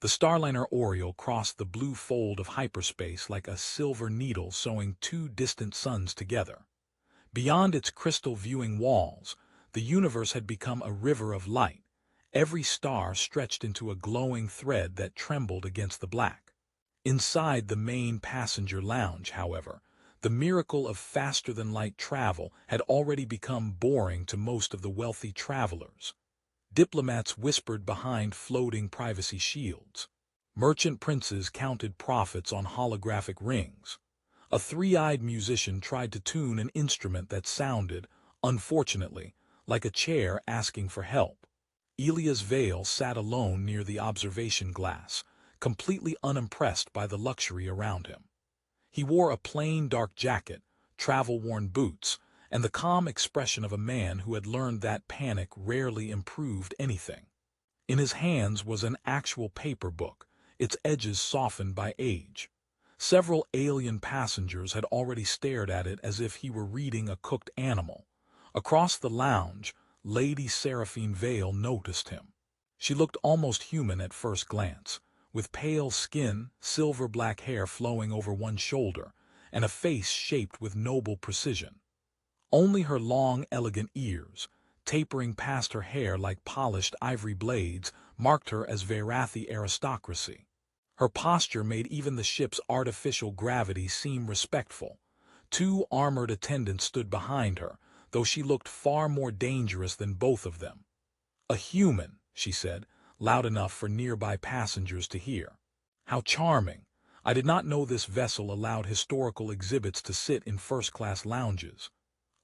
The starliner Oriole crossed the blue fold of hyperspace like a silver needle sewing two distant suns together. Beyond its crystal viewing walls, the universe had become a river of light, every star stretched into a glowing thread that trembled against the black. Inside the main passenger lounge, however, the miracle of faster-than-light travel had already become boring to most of the wealthy travelers. Diplomats whispered behind floating privacy shields. Merchant princes counted profits on holographic rings. A three-eyed musician tried to tune an instrument that sounded, unfortunately, like a chair asking for help. Elias Vale sat alone near the observation glass, completely unimpressed by the luxury around him. He wore a plain dark jacket, travel-worn boots, and the calm expression of a man who had learned that panic rarely improved anything. In his hands was an actual paper book, its edges softened by age. Several alien passengers had already stared at it as if he were reading a cooked animal. Across the lounge, Lady Seraphine Vale noticed him. She looked almost human at first glance, with pale skin, silver-black hair flowing over one shoulder, and a face shaped with noble precision. Only her long, elegant ears, tapering past her hair like polished ivory blades, marked her as Vairathi aristocracy. Her posture made even the ship's artificial gravity seem respectful. Two armored attendants stood behind her, though she looked far more dangerous than both of them. "A human," she said, loud enough for nearby passengers to hear. "How charming! I did not know this vessel allowed historical exhibits to sit in first-class lounges."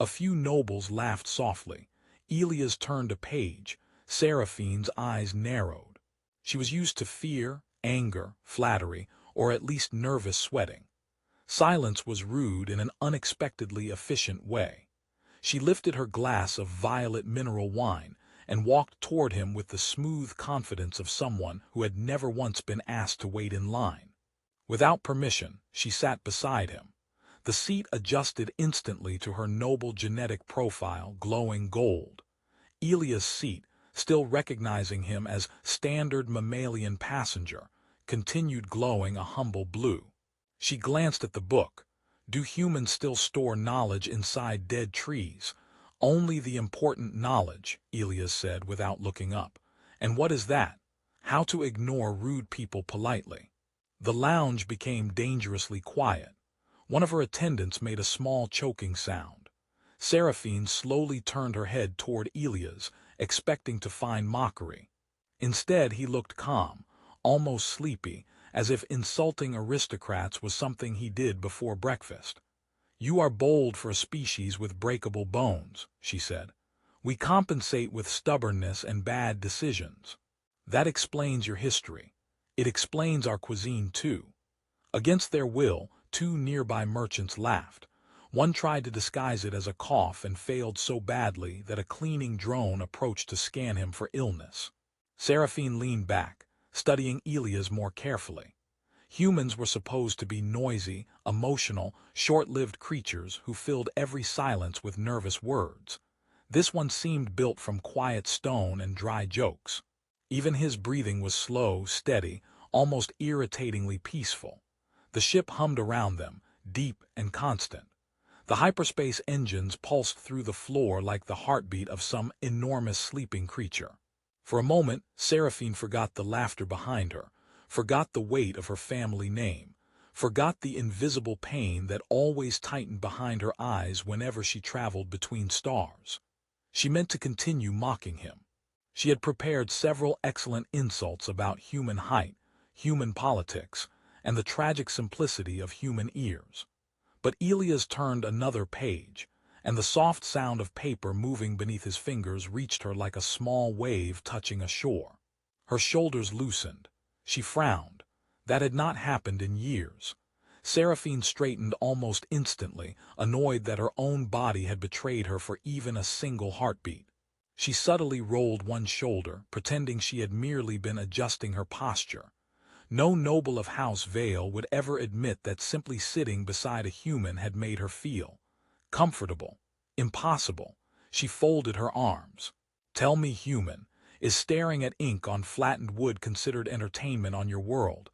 A few nobles laughed softly. Elias turned a page. Seraphine's eyes narrowed. She was used to fear, anger, flattery, or at least nervous sweating. Silence was rude in an unexpectedly efficient way. She lifted her glass of violet mineral wine and walked toward him with the smooth confidence of someone who had never once been asked to wait in line. Without permission, she sat beside him. The seat adjusted instantly to her noble genetic profile, glowing gold. Elias' seat, still recognizing him as standard mammalian passenger, continued glowing a humble blue. She glanced at the book. Do humans still store knowledge inside dead trees? Only the important knowledge, Elias said without looking up. And what is that? How to ignore rude people politely. The lounge became dangerously quiet. One of her attendants made a small choking sound. Seraphine slowly turned her head toward Elias, expecting to find mockery. Instead, he looked calm, almost sleepy, as if insulting aristocrats was something he did before breakfast. "You are bold for a species with breakable bones," she said. "We compensate with stubbornness and bad decisions. That explains your history. It explains our cuisine, too." Against their will, two nearby merchants laughed. One tried to disguise it as a cough and failed so badly that a cleaning drone approached to scan him for illness. Seraphine leaned back, studying Elias more carefully. Humans were supposed to be noisy, emotional, short-lived creatures who filled every silence with nervous words. This one seemed built from quiet stone and dry jokes. Even his breathing was slow, steady, almost irritatingly peaceful. The ship hummed around them, deep and constant. The hyperspace engines pulsed through the floor like the heartbeat of some enormous sleeping creature. For a moment, Seraphine forgot the laughter behind her, forgot the weight of her family name, forgot the invisible pain that always tightened behind her eyes whenever she traveled between stars. She meant to continue mocking him. She had prepared several excellent insults about human height, human politics, and the tragic simplicity of human ears. But Elias turned another page, and the soft sound of paper moving beneath his fingers reached her like a small wave touching a shore. Her shoulders loosened. She frowned. That had not happened in years. Seraphine straightened almost instantly, annoyed that her own body had betrayed her for even a single heartbeat. She subtly rolled one shoulder, pretending she had merely been adjusting her posture. No noble of House Vale would ever admit that simply sitting beside a human had made her feel comfortable. Impossible. She folded her arms. "Tell me, human, Is staring at ink on flattened wood considered entertainment on your world?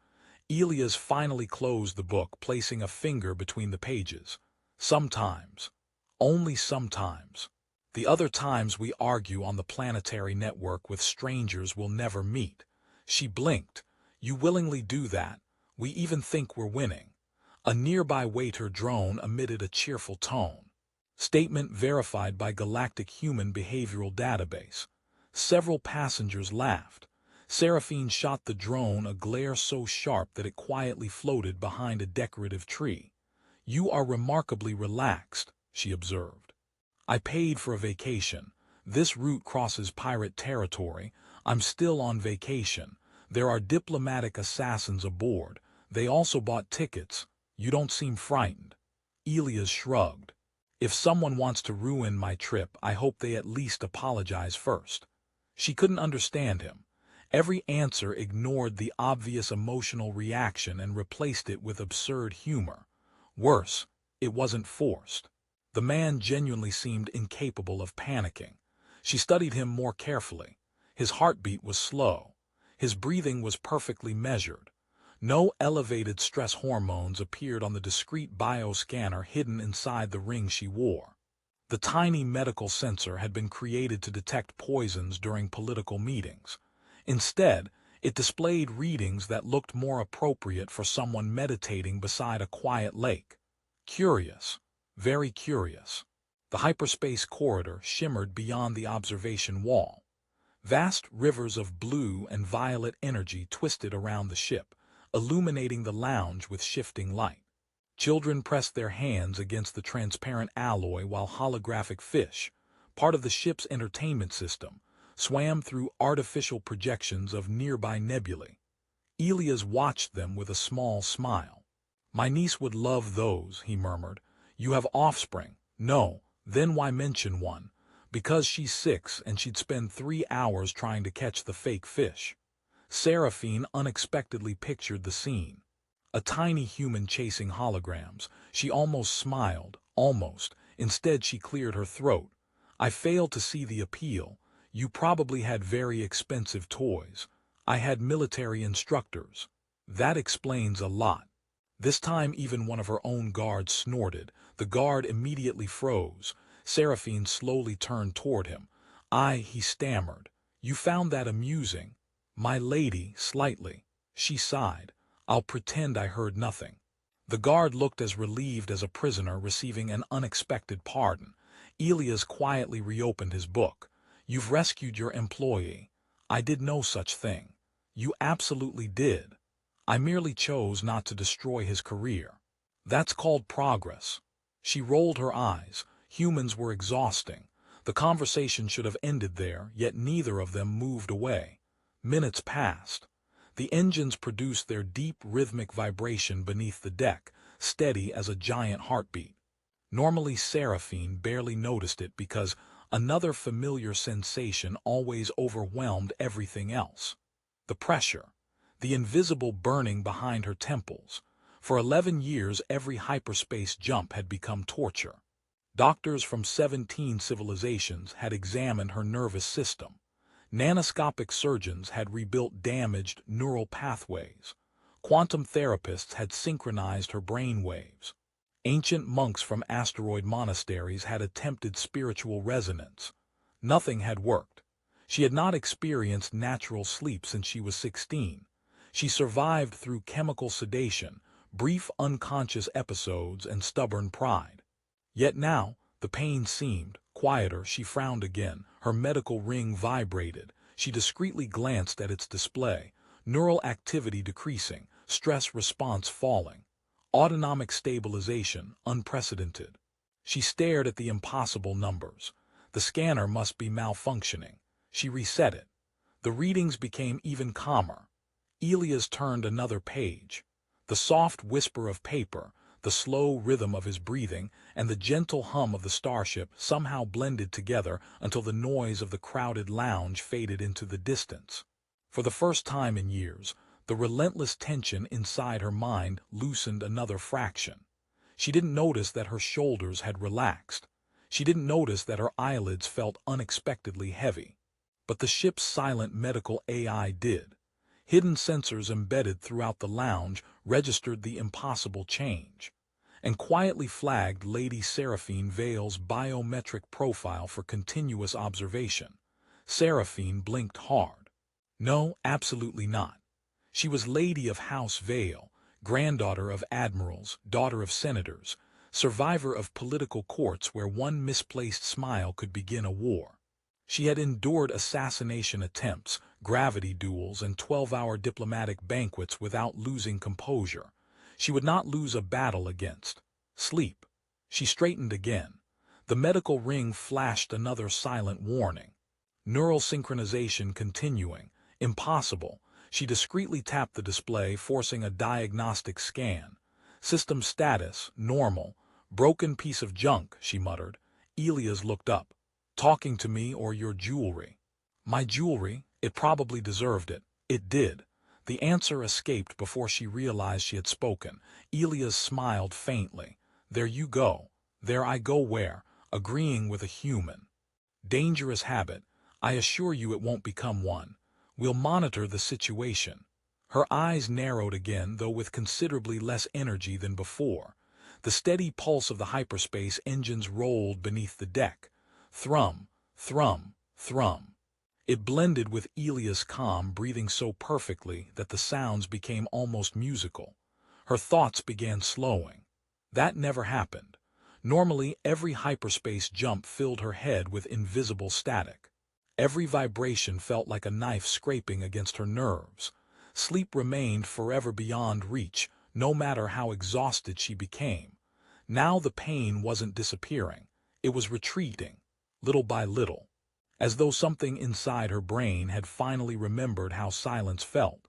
Elias finally closed the book, placing a finger between the pages. Sometimes. Only sometimes. The other times we argue on the planetary network with strangers we'll never meet. She blinked. You willingly do that. We even think we're winning. A nearby waiter drone emitted a cheerful tone. Statement verified by Galactic Human Behavioral Database. Several passengers laughed. Seraphine shot the drone a glare so sharp that it quietly floated behind a decorative tree. You are remarkably relaxed, she observed. I paid for a vacation. This route crosses pirate territory. I'm still on vacation. There are diplomatic assassins aboard. They also bought tickets. You don't seem frightened. Elias shrugged. If someone wants to ruin my trip, I hope they at least apologize first. She couldn't understand him. Every answer ignored the obvious emotional reaction and replaced it with absurd humor. Worse, it wasn't forced. The man genuinely seemed incapable of panicking. She studied him more carefully. His heartbeat was slow. His breathing was perfectly measured. No elevated stress hormones appeared on the discreet bioscanner hidden inside the ring she wore. The tiny medical sensor had been created to detect poisons during political meetings. Instead, it displayed readings that looked more appropriate for someone meditating beside a quiet lake. Curious. Very curious. The hyperspace corridor shimmered beyond the observation wall. Vast rivers of blue and violet energy twisted around the ship, illuminating the lounge with shifting light. Children pressed their hands against the transparent alloy while holographic fish, part of the ship's entertainment system, swam through artificial projections of nearby nebulae. Elias watched them with a small smile. My niece would love those, he murmured. You have offspring. No, then why mention one? Because she's 6 and she'd spend 3 hours trying to catch the fake fish. Seraphine unexpectedly pictured the scene. A tiny human chasing holograms. She almost smiled, almost. Instead, she cleared her throat. I failed to see the appeal. You probably had very expensive toys. I had military instructors. That explains a lot. This time even one of her own guards snorted. The guard immediately froze. Seraphine slowly turned toward him. He stammered. You found that amusing? My lady, slightly. She sighed. I'll pretend I heard nothing. The guard looked as relieved as a prisoner receiving an unexpected pardon. Elias quietly reopened his book. You've rescued your employee. I did no such thing. You absolutely did. I merely chose not to destroy his career. That's called progress. She rolled her eyes. Humans were exhausting. The conversation should have ended there, yet neither of them moved away. Minutes passed. The engines produced their deep rhythmic vibration beneath the deck, steady as a giant heartbeat. Normally Seraphine barely noticed it because another familiar sensation always overwhelmed everything else. The pressure. The invisible burning behind her temples. For 11 years every hyperspace jump had become torture. Doctors from 17 civilizations had examined her nervous system. Nanoscopic surgeons had rebuilt damaged neural pathways. Quantum therapists had synchronized her brain waves. Ancient monks from asteroid monasteries had attempted spiritual resonance. Nothing had worked. She had not experienced natural sleep since she was 16. She survived through chemical sedation, brief unconscious episodes, and stubborn pride. Yet now, the pain seemed quieter. She frowned again. Her medical ring vibrated. She discreetly glanced at its display. Neural activity decreasing, stress response falling. Autonomic stabilization unprecedented. She stared at the impossible numbers. The scanner must be malfunctioning. She reset it. The readings became even calmer. Elias turned another page. The soft whisper of paper, the slow rhythm of his breathing, and the gentle hum of the starship somehow blended together until the noise of the crowded lounge faded into the distance. For the first time in years, the relentless tension inside her mind loosened another fraction. She didn't notice that her shoulders had relaxed. She didn't notice that her eyelids felt unexpectedly heavy. But the ship's silent medical AI did. Hidden sensors embedded throughout the lounge registered the impossible change, and quietly flagged Lady Seraphine Vale's biometric profile for continuous observation. Seraphine blinked hard. No, absolutely not. She was Lady of House Vale, granddaughter of admirals, daughter of senators, survivor of political courts where one misplaced smile could begin a war. She had endured assassination attempts, gravity duels, and 12-hour diplomatic banquets without losing composure. She would not lose a battle against sleep. She straightened again. The medical ring flashed another silent warning. Neural synchronization continuing. Impossible. She discreetly tapped the display, forcing a diagnostic scan. System status, normal. Broken piece of junk, she muttered. Elias looked up. Talking to me or your jewelry? My jewelry? It probably deserved it. It did. The answer escaped before she realized she had spoken. Elias smiled faintly. There you go. There I go where? Agreeing with a human. Dangerous habit. I assure you it won't become one. We'll monitor the situation. Her eyes narrowed again, though with considerably less energy than before. The steady pulse of the hyperspace engines rolled beneath the deck. Thrum, thrum, thrum. It blended with Elia's calm breathing so perfectly that the sounds became almost musical. Her thoughts began slowing. That never happened. Normally, every hyperspace jump filled her head with invisible static. Every vibration felt like a knife scraping against her nerves. Sleep remained forever beyond reach, no matter how exhausted she became. Now the pain wasn't disappearing. It was retreating, little by little, as though something inside her brain had finally remembered how silence felt.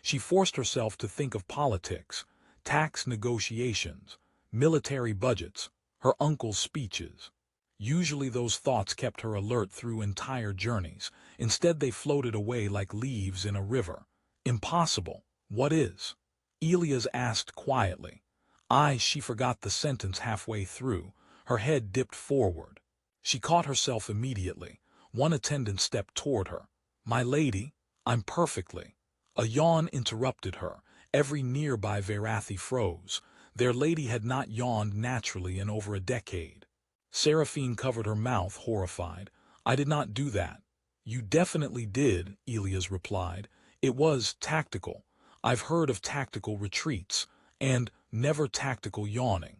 She forced herself to think of politics, tax negotiations, military budgets, her uncle's speeches. Usually those thoughts kept her alert through entire journeys. Instead they floated away like leaves in a river. Impossible. What is? Elias asked quietly. She forgot the sentence halfway through. Her head dipped forward. She caught herself immediately. One attendant stepped toward her. My lady, I'm perfectly. A yawn interrupted her. Every nearby Varathi froze. Their lady had not yawned naturally in over a decade. Seraphine covered her mouth, horrified. I did not do that. You definitely did, Elias replied. It was tactical. I've heard of tactical retreats, and never tactical yawning.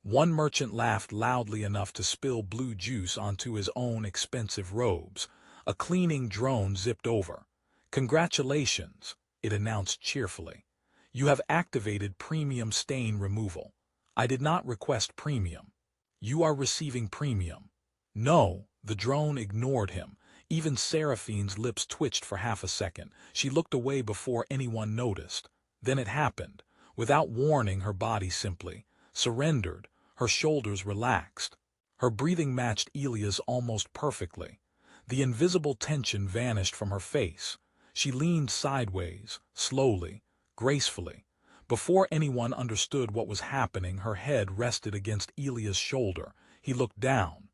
One merchant laughed loudly enough to spill blue juice onto his own expensive robes. A cleaning drone zipped over. Congratulations, it announced cheerfully. You have activated premium stain removal. I did not request premium. You are receiving premium. No, the drone ignored him. Even Seraphine's lips twitched for half a second. She looked away before anyone noticed. Then it happened. Without warning, her body simply surrendered. Her shoulders relaxed. Her breathing matched Elia's almost perfectly. The invisible tension vanished from her face. She leaned sideways, slowly, gracefully. Before anyone understood what was happening, her head rested against Elia's shoulder. He looked down.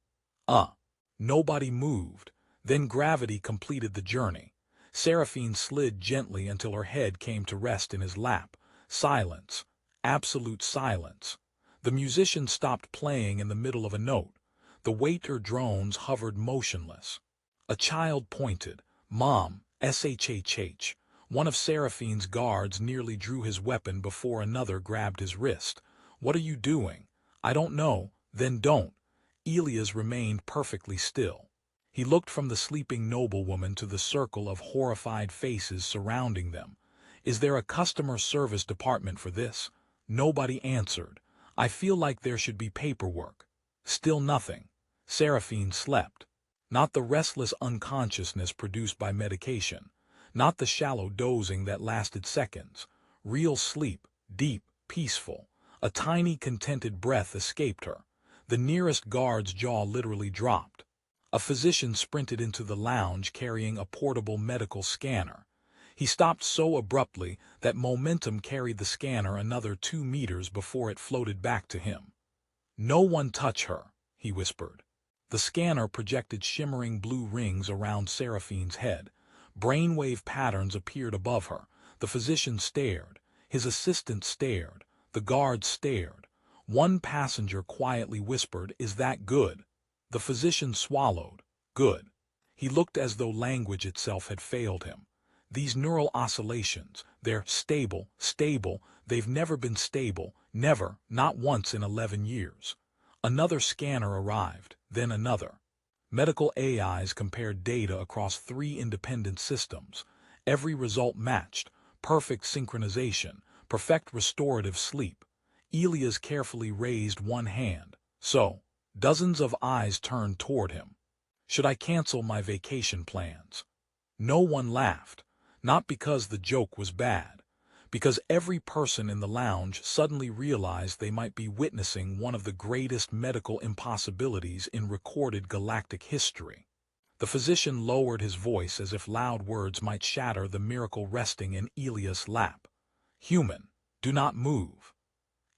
Nobody moved. Then gravity completed the journey. Seraphine slid gently until her head came to rest in his lap. Silence. Absolute silence. The musician stopped playing in the middle of a note. The waiter drones hovered motionless. A child pointed. Mom, SHHH. One of Seraphine's guards nearly drew his weapon before another grabbed his wrist. What are you doing? I don't know. Then don't. Elias remained perfectly still. He looked from the sleeping noblewoman to the circle of horrified faces surrounding them. Is there a customer service department for this? Nobody answered. I feel like there should be paperwork. Still nothing. Seraphine slept. Not the restless unconsciousness produced by medication. Not the shallow dozing that lasted seconds. Real sleep, deep, peaceful. A tiny contented breath escaped her. The nearest guard's jaw literally dropped. A physician sprinted into the lounge carrying a portable medical scanner. He stopped so abruptly that momentum carried the scanner another 2 meters before it floated back to him. No one touch her, he whispered. The scanner projected shimmering blue rings around Seraphine's head. Brainwave patterns appeared above her. The physician stared. His assistant stared. The guards stared. One passenger quietly whispered, "Is that good?" The physician swallowed. "Good." He looked as though language itself had failed him. These neural oscillations, they're stable, they've never been stable, never, not once in 11 years. Another scanner arrived, then another. Medical AIs compared data across 3 independent systems. Every result matched, perfect synchronization, perfect restorative sleep. Elias carefully raised one hand. So, dozens of eyes turned toward him. Should I cancel my vacation plans? No one laughed, not because the joke was bad, because every person in the lounge suddenly realized they might be witnessing one of the greatest medical impossibilities in recorded galactic history. The physician lowered his voice as if loud words might shatter the miracle resting in Elias' lap. "Human, do not move."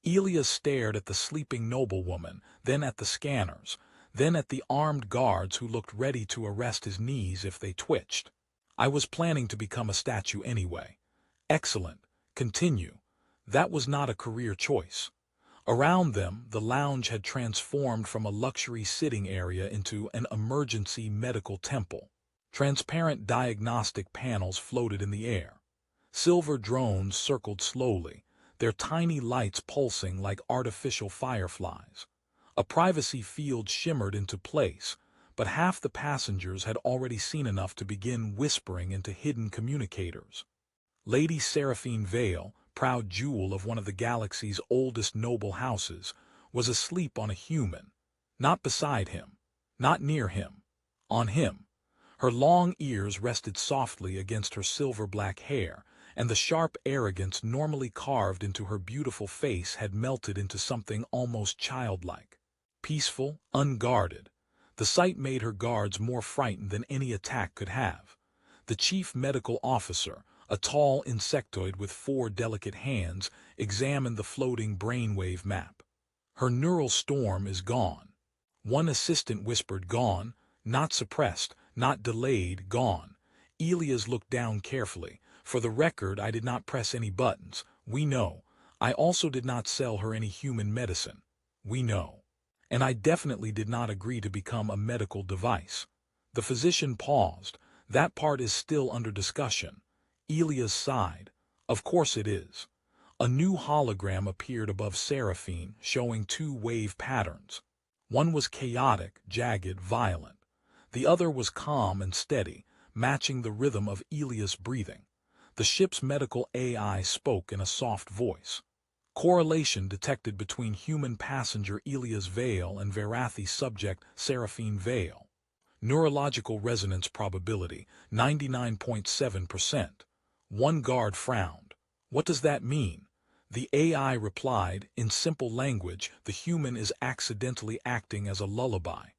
Elias stared at the sleeping noblewoman, then at the scanners, then at the armed guards who looked ready to arrest his knees if they twitched. "I was planning to become a statue anyway." "Excellent. Continue." That was not a career choice. Around them, the lounge had transformed from a luxury sitting area into an emergency medical temple. Transparent diagnostic panels floated in the air. Silver drones circled slowly, their tiny lights pulsing like artificial fireflies. A privacy field shimmered into place, but half the passengers had already seen enough to begin whispering into hidden communicators. Lady Seraphine Vale, proud jewel of one of the galaxy's oldest noble houses, was asleep on a human. Not beside him, not near him, on him. Her long ears rested softly against her silver-black hair, and the sharp arrogance normally carved into her beautiful face had melted into something almost childlike. Peaceful, unguarded. The sight made her guards more frightened than any attack could have. The chief medical officer, a tall insectoid with 4 delicate hands, examined the floating brainwave map. "Her neural storm is gone." One assistant whispered, "Gone, not suppressed, not delayed, gone." Elias looked down carefully. "For the record, I did not press any buttons. We know. I also did not sell her any human medicine. We know. And I definitely did not agree to become a medical device." The physician paused. "That part is still under discussion." Elias sighed. "Of course it is." A new hologram appeared above Seraphine, showing 2 wave patterns. One was chaotic, jagged, violent. The other was calm and steady, matching the rhythm of Elias' breathing. The ship's medical AI spoke in a soft voice. "Correlation detected between human passenger Elias Vale and Varathi subject Seraphine Vale. Neurological resonance probability, 99.7%. One guard frowned. "What does that mean?" The AI replied, in simple language, "The human is accidentally acting as a lullaby."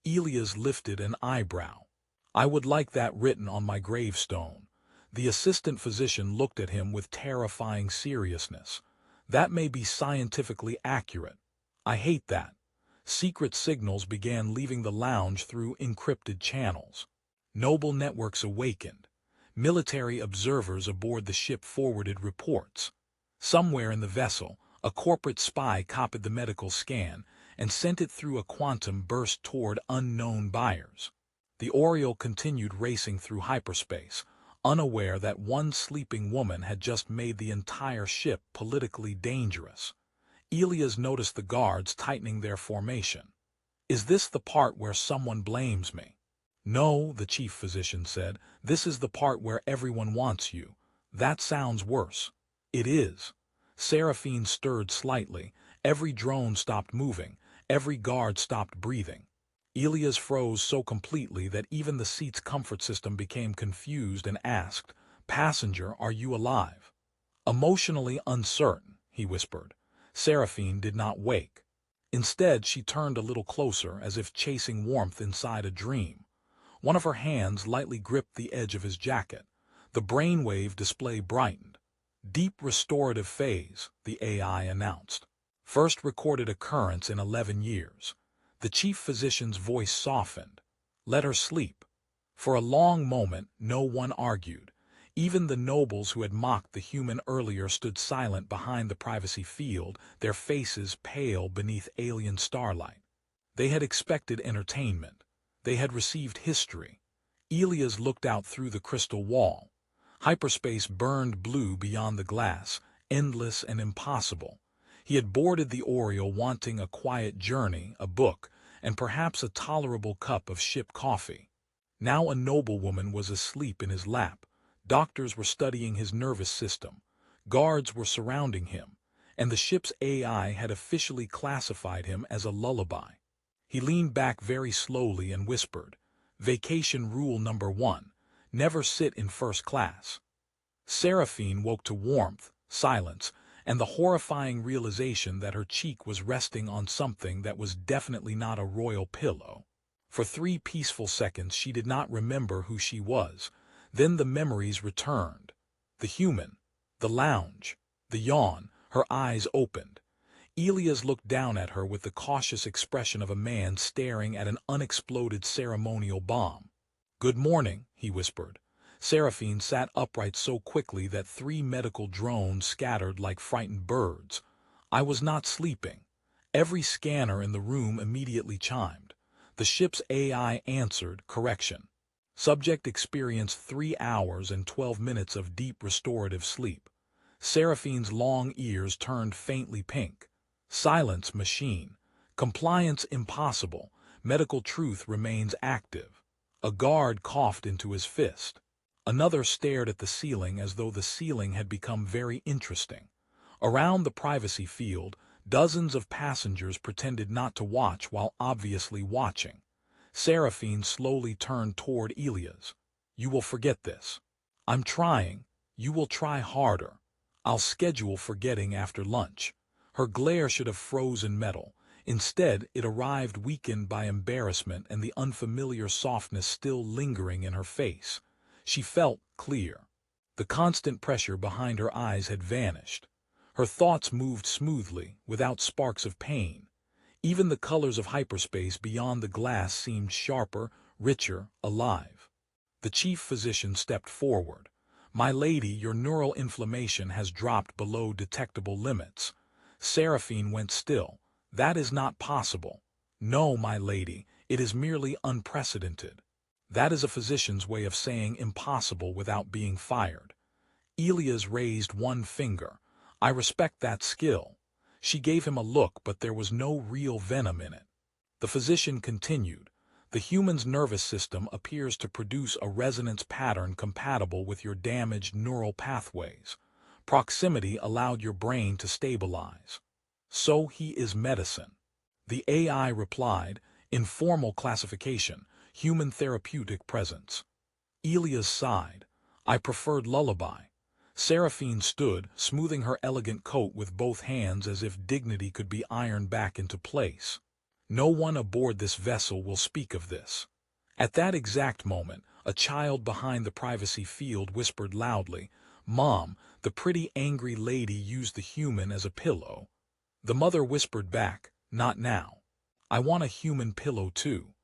Elias lifted an eyebrow. "I would like that written on my gravestone." The assistant physician looked at him with terrifying seriousness. "That may be scientifically accurate. I hate that." Secret signals began leaving the lounge through encrypted channels. Noble networks awakened. Military observers aboard the ship forwarded reports. Somewhere in the vessel, a corporate spy copied the medical scan and sent it through a quantum burst toward unknown buyers. The Oriole continued racing through hyperspace, unaware that one sleeping woman had just made the entire ship politically dangerous. Elias noticed the guards tightening their formation. "Is this the part where someone blames me?" "No," the chief physician said. "This is the part where everyone wants you." "That sounds worse." "It is." Seraphine stirred slightly. Every drone stopped moving. Every guard stopped breathing. Elias froze so completely that even the seat's comfort system became confused and asked, "Passenger, are you alive?" "Emotionally uncertain," he whispered. Seraphine did not wake. Instead, she turned a little closer, as if chasing warmth inside a dream. One of her hands lightly gripped the edge of his jacket. The brainwave display brightened. "Deep restorative phase," the AI announced. "First recorded occurrence in 11 years. The chief physician's voice softened. Let her sleep. For a long moment, no one argued. Even the nobles who had mocked the human earlier stood silent behind the privacy field, their faces pale beneath alien starlight. They had expected entertainment. They had received history. Elias looked out through the crystal wall. Hyperspace burned blue beyond the glass, endless and impossible. He had boarded the Oriole wanting a quiet journey, a book, and perhaps a tolerable cup of ship coffee. Now a noblewoman was asleep in his lap. Doctors were studying his nervous system. Guards were surrounding him, and the ship's AI had officially classified him as a lullaby. He leaned back very slowly and whispered, "Vacation rule number 1, never sit in first class." Seraphine woke to warmth, silence, and the horrifying realization that her cheek was resting on something that was definitely not a royal pillow. For 3 peaceful seconds she did not remember who she was. Then the memories returned. The human, the lounge, the yawn, her eyes opened. Elias looked down at her with the cautious expression of a man staring at an unexploded ceremonial bomb. "Good morning," he whispered. Seraphine sat upright so quickly that 3 medical drones scattered like frightened birds. "I was not sleeping." Every scanner in the room immediately chimed. The ship's AI answered, "Correction. Subject experienced 3 hours and 12 minutes of deep restorative sleep." Seraphine's long ears turned faintly pink. "Silence, machine. Compliance impossible. Medical truth remains active." A guard coughed into his fist. Another stared at the ceiling as though the ceiling had become very interesting. Around the privacy field, dozens of passengers pretended not to watch while obviously watching. Seraphine slowly turned toward Elias. "You will forget this." "I'm trying. You will try harder." "I'll schedule forgetting after lunch." Her glare should have frozen metal. Instead, it arrived weakened by embarrassment and the unfamiliar softness still lingering in her face. She felt clear. The constant pressure behind her eyes had vanished. Her thoughts moved smoothly, without sparks of pain. Even the colors of hyperspace beyond the glass seemed sharper, richer, alive. The chief physician stepped forward. "My lady, your neural inflammation has dropped below detectable limits." Seraphine went still. "That is not possible." "No, my lady, it is merely unprecedented." That is a physician's way of saying impossible without being fired. Elias raised one finger. "I respect that skill." She gave him a look, but there was no real venom in it. The physician continued, "The human's nervous system appears to produce a resonance pattern compatible with your damaged neural pathways. Proximity allowed your brain to stabilize. So he is medicine." The AI replied, "Informal classification, human therapeutic presence." Elias sighed. "I preferred lullaby." Seraphine stood, smoothing her elegant coat with both hands as if dignity could be ironed back into place. "No one aboard this vessel will speak of this." At that exact moment, a child behind the privacy field whispered loudly, "Mom, the pretty angry lady used the human as a pillow." The mother whispered back, "Not now. I want a human pillow too."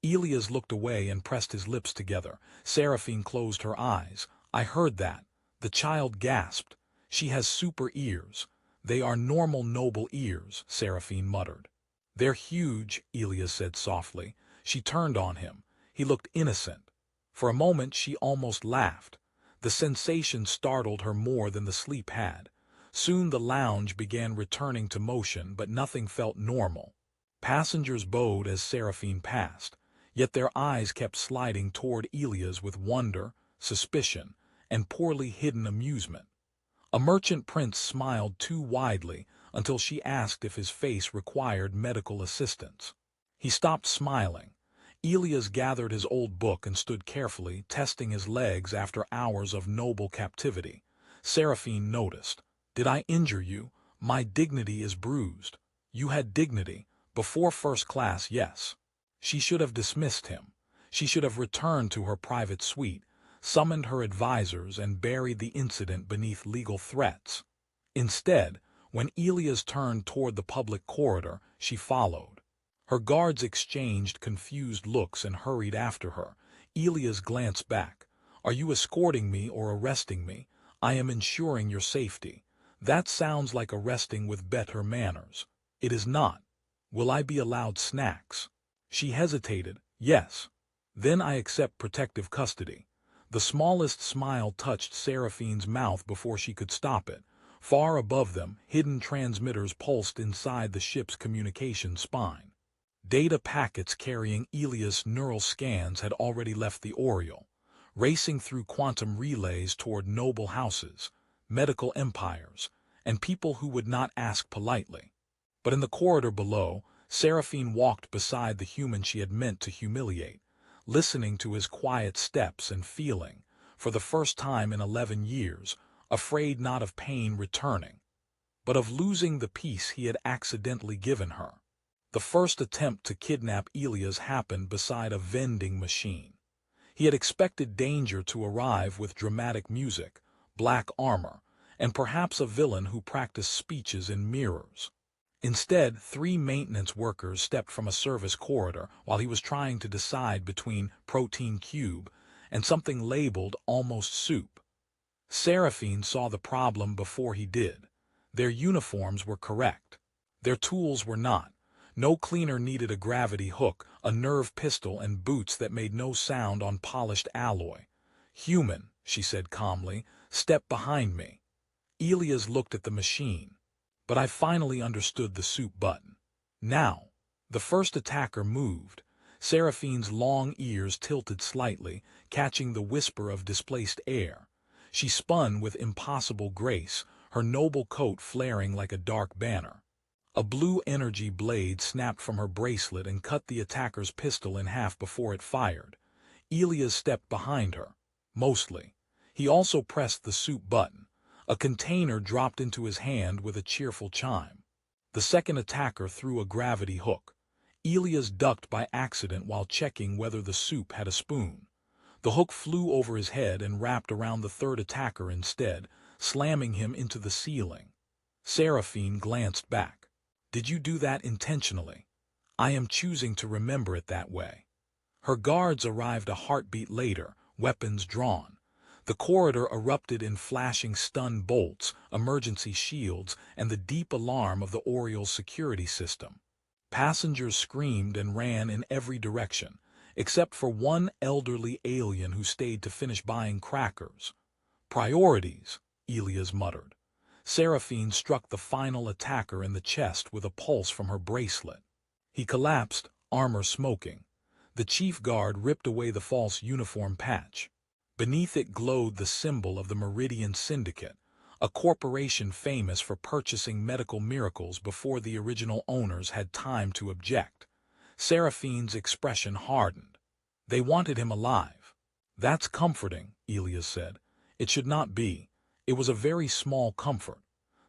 Elias looked away and pressed his lips together. Seraphine closed her eyes. "I heard that." The child gasped. "She has super ears." "They are normal noble ears," Seraphine muttered. "They're huge," Elias said softly. She turned on him. He looked innocent. For a moment she almost laughed. The sensation startled her more than the sleep had. Soon the lounge began returning to motion, but nothing felt normal. Passengers bowed as Seraphine passed, yet their eyes kept sliding toward Elias with wonder, suspicion, and poorly hidden amusement. A merchant prince smiled too widely until she asked if his face required medical assistance. He stopped smiling. Elias gathered his old book and stood carefully, testing his legs after hours of noble captivity. Seraphine noticed. "Did I injure you? My dignity is bruised." "You had dignity. Before first class, yes." She should have dismissed him. She should have returned to her private suite, summoned her advisors, and buried the incident beneath legal threats. Instead, when Elias turned toward the public corridor, she followed. Her guards exchanged confused looks and hurried after her. Elias glanced back. "Are you escorting me or arresting me? I am ensuring your safety." "That sounds like arresting with better manners." "It is not." "Will I be allowed snacks?" She hesitated. "Yes." "Then I accept protective custody." The smallest smile touched Seraphine's mouth before she could stop it. Far above them, hidden transmitters pulsed inside the ship's communication spine. Data packets carrying Elias' neural scans had already left the Oriole, racing through quantum relays toward noble houses, medical empires, and people who would not ask politely. But in the corridor below, Seraphine walked beside the human she had meant to humiliate, listening to his quiet steps and feeling, for the first time in 11 years, afraid not of pain returning, but of losing the peace he had accidentally given her. The first attempt to kidnap Elias happened beside a vending machine. He had expected danger to arrive with dramatic music, black armor, and perhaps a villain who practiced speeches in mirrors. Instead, 3 maintenance workers stepped from a service corridor while he was trying to decide between protein cube and something labeled almost soup. Seraphine saw the problem before he did. Their uniforms were correct. Their tools were not. No cleaner needed a gravity hook, a nerve pistol, and boots that made no sound on polished alloy. "Human," she said calmly, "step behind me." Elias looked at the machine. "But I finally understood the soup button." Now, the first attacker moved. Seraphine's long ears tilted slightly, catching the whisper of displaced air. She spun with impossible grace, her noble coat flaring like a dark banner. A blue energy blade snapped from her bracelet and cut the attacker's pistol in half before it fired. Elias stepped behind her. Mostly. He also pressed the soup button. A container dropped into his hand with a cheerful chime. The second attacker threw a gravity hook. Elias ducked by accident while checking whether the soup had a spoon. The hook flew over his head and wrapped around the third attacker instead, slamming him into the ceiling. Seraphine glanced back. "Did you do that intentionally?" "I am choosing to remember it that way." Her guards arrived a heartbeat later, weapons drawn. The corridor erupted in flashing stun bolts, emergency shields, and the deep alarm of the Oriole's security system. Passengers screamed and ran in every direction, except for one elderly alien who stayed to finish buying crackers. "Priorities," Elias muttered. Seraphine struck the final attacker in the chest with a pulse from her bracelet. He collapsed, armor smoking. The chief guard ripped away the false uniform patch. Beneath it glowed the symbol of the Meridian Syndicate, a corporation famous for purchasing medical miracles before the original owners had time to object. Seraphine's expression hardened. "They wanted him alive." "That's comforting," Elias said. "It should not be. It was a very small comfort."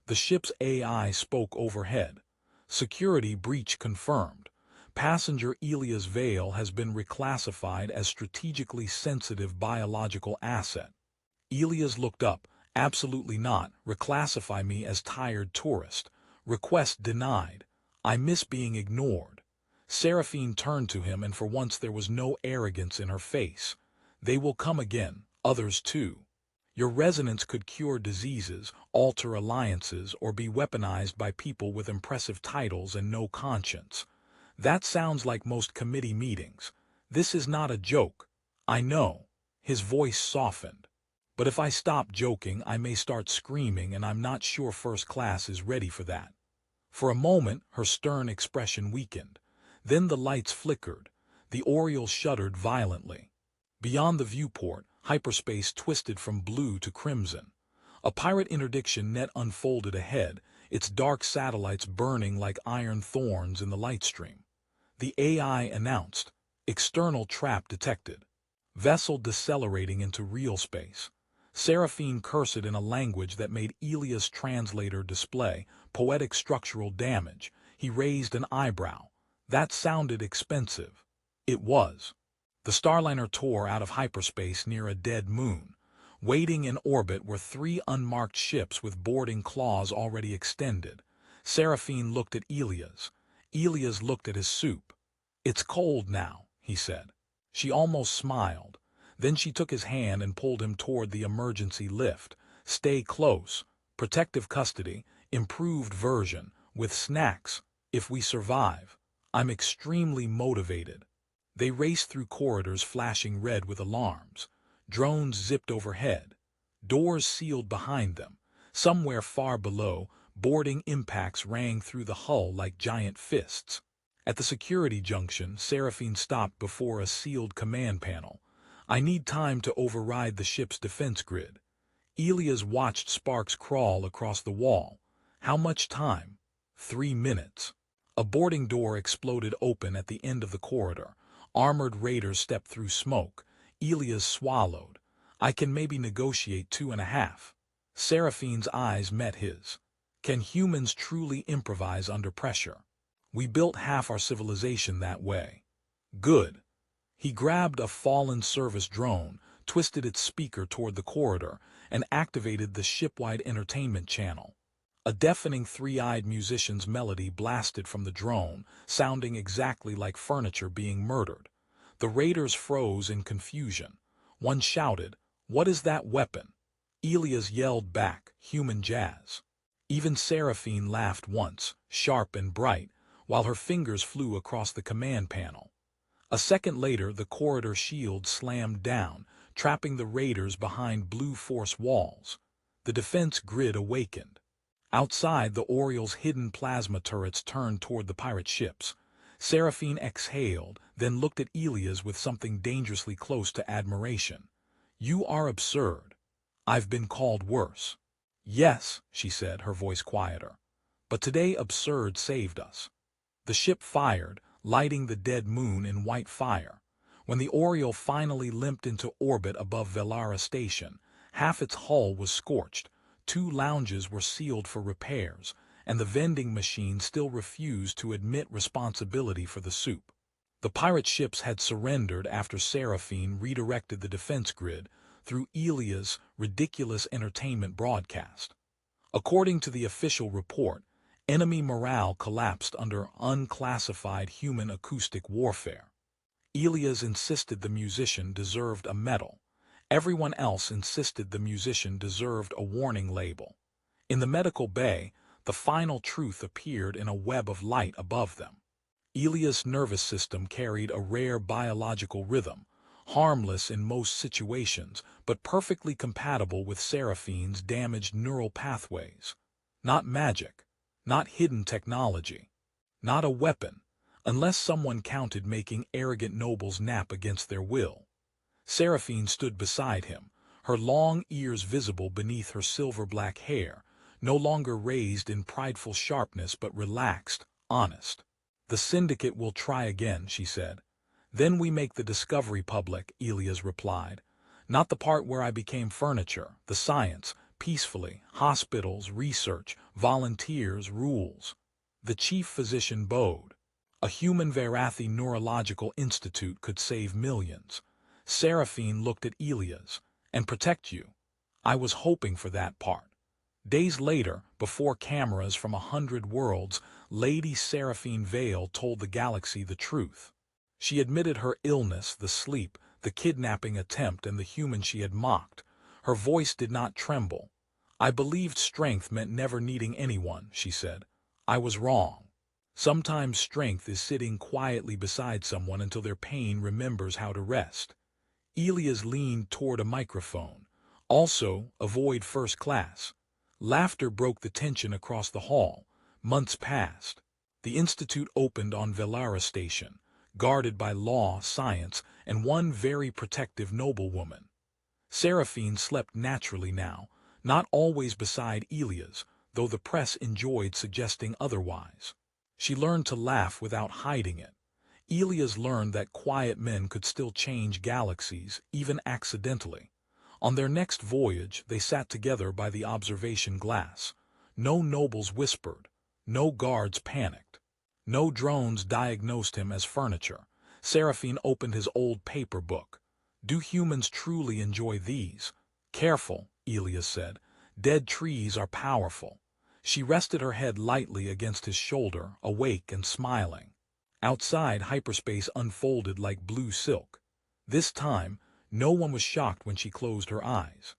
The ship's AI spoke overhead. "Security breach confirmed. Passenger Elias Vale has been reclassified as strategically sensitive biological asset." Elias looked up. "Absolutely not. Reclassify me as tired tourist. Request denied. I miss being ignored." Seraphine turned to him, and for once there was no arrogance in her face. "They will come again. Others too. Your resonance could cure diseases, alter alliances, or be weaponized by people with impressive titles and no conscience. That sounds like most committee meetings. This is not a joke." "I know." His voice softened. "But if I stop joking, I may start screaming, and I'm not sure first class is ready for that." For a moment, her stern expression weakened. Then the lights flickered. The Oriole shuddered violently. Beyond the viewport, hyperspace twisted from blue to crimson. A pirate interdiction net unfolded ahead, its dark satellites burning like iron thorns in the light stream. The AI announced, "External trap detected." Vessel decelerating into real space. Seraphine cursed in a language that made Elias' translator display poetic structural damage. He raised an eyebrow. That sounded expensive. It was. The Starliner tore out of hyperspace near a dead moon. Waiting in orbit were 3 unmarked ships with boarding claws already extended. Seraphine looked at Elias. Elias looked at his soup. "It's cold now," he said. She almost smiled. Then she took his hand and pulled him toward the emergency lift. "Stay close. Protective custody, improved version, with snacks, if we survive. I'm extremely motivated." They raced through corridors flashing red with alarms. Drones zipped overhead. Doors sealed behind them. Somewhere far below, boarding impacts rang through the hull like giant fists. At the security junction, Seraphine stopped before a sealed command panel. "I need time to override the ship's defense grid." Elias watched sparks crawl across the wall. "How much time?" 3 minutes. A boarding door exploded open at the end of the corridor. Armored raiders stepped through smoke. Elias swallowed. "I can maybe negotiate 2.5. Seraphine's eyes met his. "Can humans truly improvise under pressure? We built half our civilization that way." "Good." He grabbed a fallen service drone, twisted its speaker toward the corridor, and activated the shipwide entertainment channel. A deafening three-eyed musician's melody blasted from the drone, sounding exactly like furniture being murdered. The raiders froze in confusion. One shouted, "What is that weapon?" Elias yelled back, "Human jazz." Even Seraphine laughed once, sharp and bright, while her fingers flew across the command panel. A second later, the corridor shield slammed down, trapping the raiders behind blue force walls. The defense grid awakened. Outside, the Oriole's hidden plasma turrets turned toward the pirate ships. Seraphine exhaled, then looked at Elias with something dangerously close to admiration. "You are absurd. I've been called worse." "Yes," she said, her voice quieter. "But today absurd saved us." The ship fired, lighting the dead moon in white fire. When the Oriole finally limped into orbit above Velara Station, half its hull was scorched, 2 lounges were sealed for repairs, and the vending machine still refused to admit responsibility for the soup. The pirate ships had surrendered after Seraphine redirected the defense grid through Elias' ridiculous entertainment broadcast. According to the official report, enemy morale collapsed under unclassified human acoustic warfare. Elias insisted the musician deserved a medal. Everyone else insisted the musician deserved a warning label. In the medical bay, the final truth appeared in a web of light above them. Elias' nervous system carried a rare biological rhythm, harmless in most situations, but perfectly compatible with Seraphine's damaged neural pathways. Not magic, not hidden technology, not a weapon, unless someone counted making arrogant nobles nap against their will. Seraphine stood beside him, her long ears visible beneath her silver-black hair, no longer raised in prideful sharpness but relaxed, honest. "The syndicate will try again," she said. "Then we make the discovery public," Elias replied. "Not the part where I became furniture, the science, peacefully, hospitals, research, volunteers, rules." The chief physician bowed. "A human Varathi neurological institute could save millions." Seraphine looked at Elias. "And protect you." "I was hoping for that part." Days later, before cameras from 100 worlds, Lady Seraphine Vale told the galaxy the truth. She admitted her illness, the sleep, the kidnapping attempt, and the human she had mocked. Her voice did not tremble. "I believed strength meant never needing anyone," she said. "I was wrong. Sometimes strength is sitting quietly beside someone until their pain remembers how to rest." Elias leaned toward a microphone. "Also, avoid first class." Laughter broke the tension across the hall. Months passed. The institute opened on Velara Station, guarded by law, science, and one very protective noblewoman. Seraphine slept naturally now, not always beside Elias, though the press enjoyed suggesting otherwise. She learned to laugh without hiding it. Elias learned that quiet men could still change galaxies, even accidentally. On their next voyage, they sat together by the observation glass. No nobles whispered. No guards panicked. No drones diagnosed him as furniture. Seraphine opened his old paper book. "Do humans truly enjoy these?" "Careful," Elias said. "Dead trees are powerful." She rested her head lightly against his shoulder, awake and smiling. Outside, hyperspace unfolded like blue silk. This time, no one was shocked when she closed her eyes.